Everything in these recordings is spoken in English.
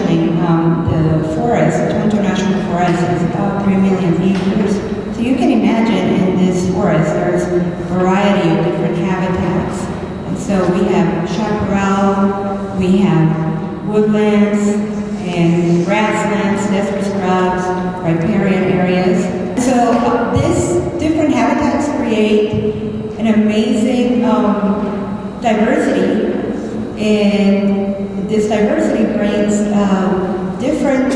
mentioning, the forest, the Tonto National Forest, is about 3 million acres. So you can imagine in this forest there's a variety of different habitats. And so we have chaparral, we have woodlands, and grasslands, desert scrubs, riparian areas. So these different habitats create an amazing diversity, and this diversity brings different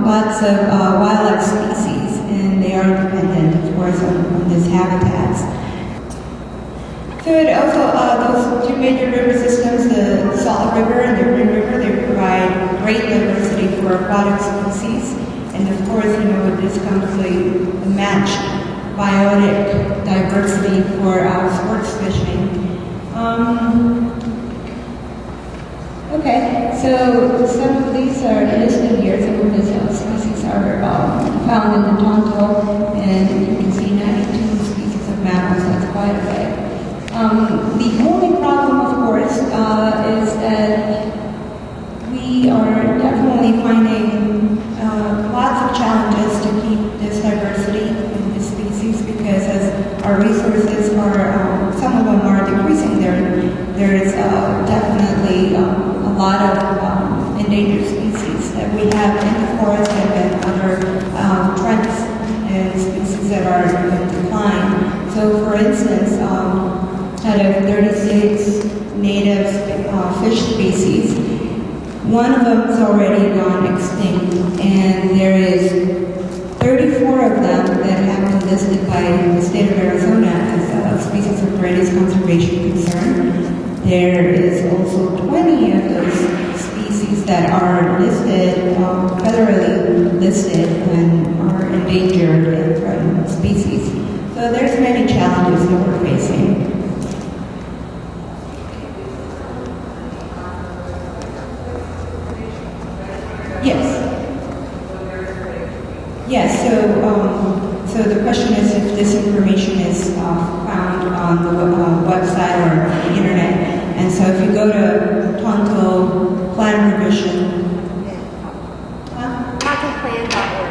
lots of wildlife species, and they are dependent, of course, on these habitats. So it also, those two major river systems, the Salt River and the Green River, they provide great diversity for aquatic species. And of course, with this comes a matched biotic diversity for our sports fishing. Okay, so some of these are listed here. Some of these species are found in the Tonto, and you can see 92 species of mammals. That's quite a bit. The only problem, of course, is that we are definitely finding lots of challenges to keep this diversity in the species, because as our resources are, some of them are decreasing, there is definitely a lot of endangered species that we have in the forest and other trends and species that are in decline. So for instance, out of 36 native fish species, one of them is already gone extinct, and there is 34 of them that have been listed by the state of Arizona as species of greatest conservation concern. There is also 20 of those species that are listed, federally listed, and are endangered and threatened species. So there's many challenges that we're facing. Yes, so the question is if this information is found on the website or the internet. And so if you go to Tonto Plan Revision, tontoplan.org.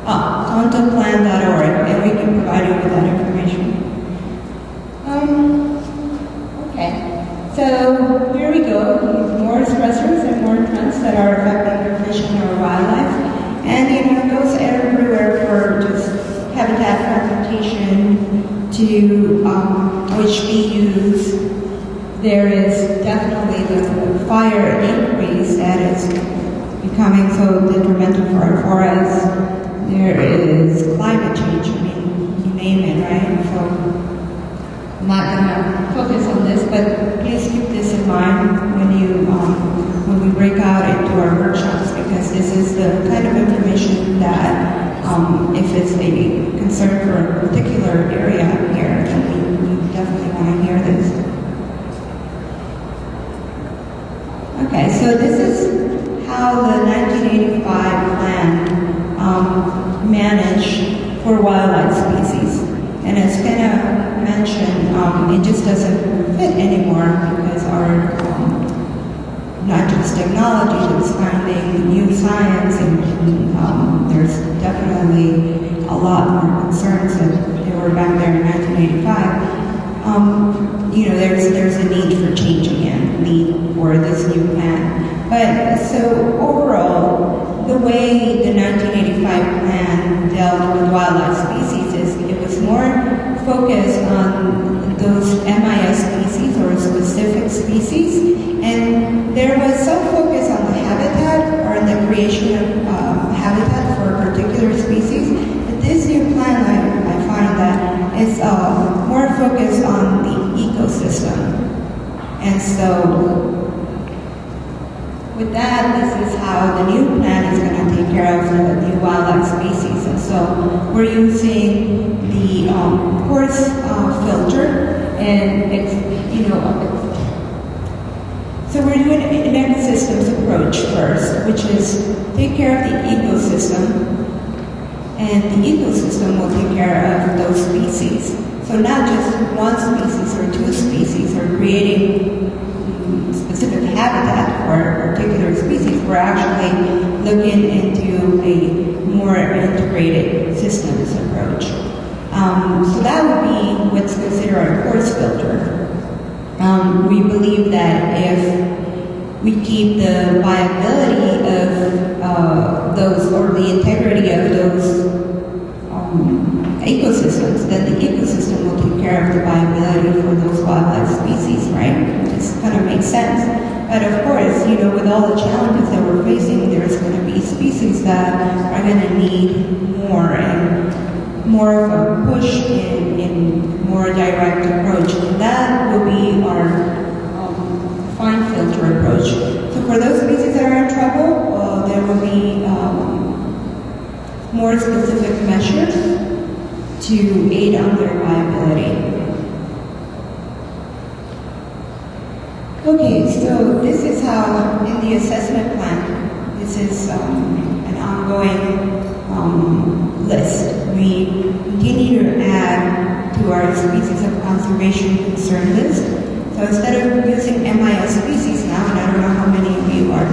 Tontoplan.org, and we can provide you with that information. Okay, so here we go. More stressors and more trends that are affecting our fish and our wildlife. And it goes everywhere for just habitat fragmentation to which we use. There is definitely the fire increase that is becoming so detrimental for our forests. There is climate change, you name it, right? So I'm not going to focus on this, but please keep this in mind when we break out into our workshops, because this is the kind of information that, if it's a concern for a particular area here, then we definitely want to hear this. Okay, so this is how the 1985 plan managed for wildlife species. And as Kenna mentioned, it just doesn't fit anymore because our not just technology, it's finding new science, and there's definitely a lot more concerns than there were back there in 1985. There's a need for changing it, need for this new plan. But so overall, the way the 1985 plan dealt with wildlife species is it was more focused on those MIS species or specific species, and there was some focus on the habitat or the creation of habitat for a particular species. But this new plan, I find that it's more focused on the ecosystem. And so with that, this is how the new plan is going to take care of the new wildlife species. And so we're using the coarse filter, and it's, so we're doing an ecosystems approach first, which is take care of the ecosystem, and the ecosystem will take care of those species. So not just one species or two species, or creating specific habitat for a particular species, we're actually looking into a more integrated systems approach. So that would be what's considered a force filter. We believe that if we keep the viability of those, or the integrity of those ecosystems, then the ecosystem will take care of the viability for those wildlife species, right? It just kind of makes sense. But of course, you know, with all the challenges that we're facing, there's going to be species that are going to need more and more of a push in more direct approach. And that will be our fine filter approach. So for those species that are in trouble, there will be more specific measures to aid on their viability. Okay, so this is how, in the assessment plan, this is an ongoing list. We continue to add to our species of conservation concern list. So instead of using MIS species now, and I don't know how many of you are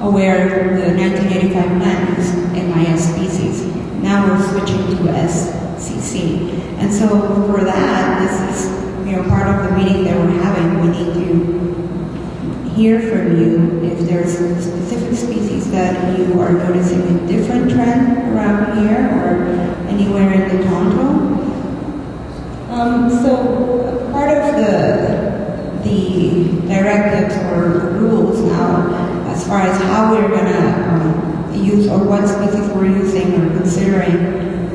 aware of the 1985 plan used MIS species. Now we're switching to SCC. And so for that, this is part of the meeting that we're having. We need to hear from you if there's specific species that you are noticing a different trend around here or anywhere in the Tonto. So part of the directives or rules now, as far as how we're going to use or what species we're using or considering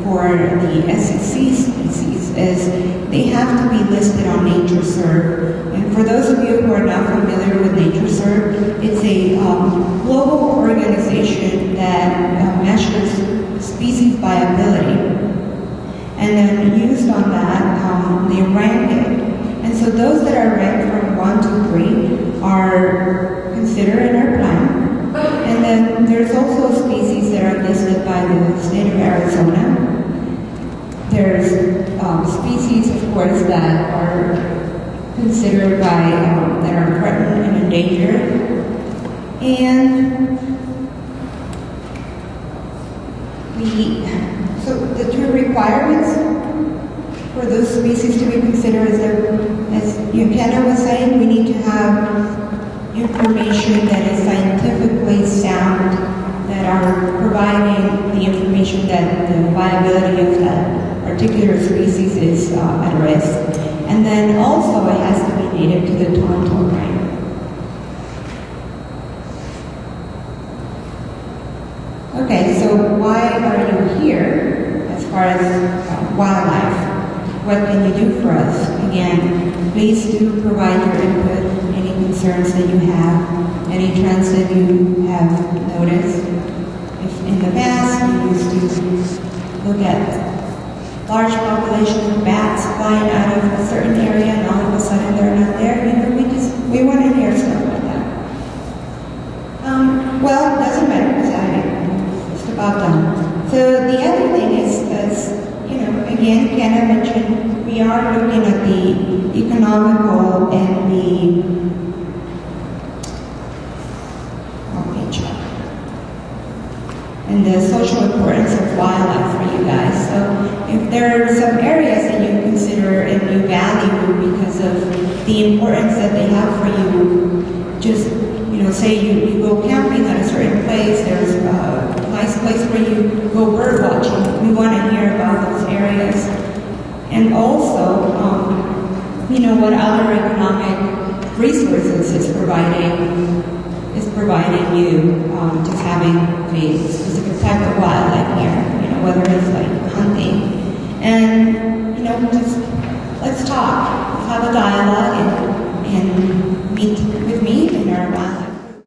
for the SCC species, is they have to be listed on NatureServe. And for those of you who are not familiar with NatureServe, it's a global organization that measures species viability. And then used on that, they rank it. And so those that are ranked from 1 to 3 are considered in our plan. And then there's also species that are listed by the state of Arizona. There's species, of course, that are considered by, that are threatened and endangered. And so the 2 requirements for those species to be considered is that, as Kenna was saying, we need to have information that is scientifically sound, that are providing the information that the viability of that particular species is at risk. And then also it has to be native to the Tonto, right? Okay, so why are you here as far as wildlife? What can you do for us? Again, please do provide your input, any concerns that you have, any trends that you have noticed. If in the past you used to look at large population of bats flying out of a certain area and all of a sudden they're not there, we want to hear stuff like that. Well, it doesn't matter, because I'm just about done. So the other thing is, again, Kenna mentioned, we are looking at the economical and the social importance of wildlife for you guys. So if there are some areas that you consider and you value because of the importance that they have for you, just, say you go camping at a certain place, there's a nice place where you go bird watching. We want to hear about those areas. And also, what other economic resources is providing you, just having a specific type of wildlife here.